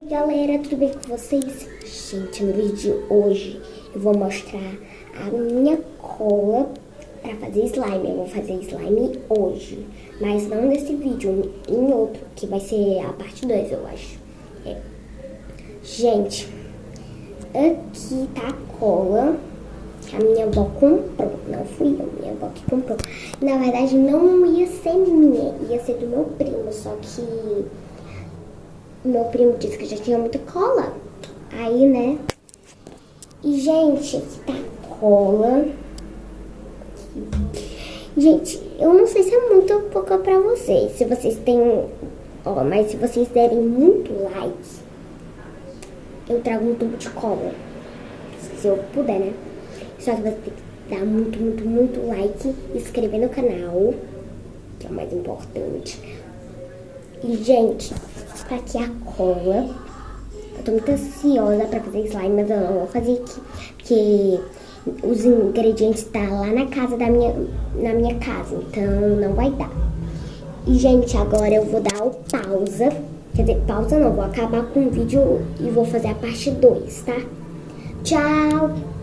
Galera, tudo bem com vocês? Gente, no vídeo de hoje eu vou mostrar a minha cola pra fazer slime. Eu vou fazer slime hoje, mas não nesse vídeo, em outro, que vai ser a parte 2, eu acho. Gente, aqui tá a cola que a minha avó comprou. Não fui eu, minha avó que comprou. Na verdade, não ia ser minha, ia ser do meu primo, só que meu primo disse que já tinha muita cola. Aí, né? E, gente, aqui tá a cola. Gente, eu não sei se é muito ou pouco pra vocês. Se vocês têm... Ó, mas se vocês derem muito like, eu trago um tubo de cola. Se eu puder, né? Só que você tem que dar muito like, inscrever no canal, que é o mais importante. E, gente, tá aqui a cola. Eu tô muito ansiosa pra fazer slime, mas eu não vou fazer aqui, porque os ingredientes tá lá na casa na minha casa, então não vai dar. E, gente, agora eu vou dar o pausa. Quer dizer, pausa não, vou acabar com o vídeo e vou fazer a parte 2, tá? Tchau!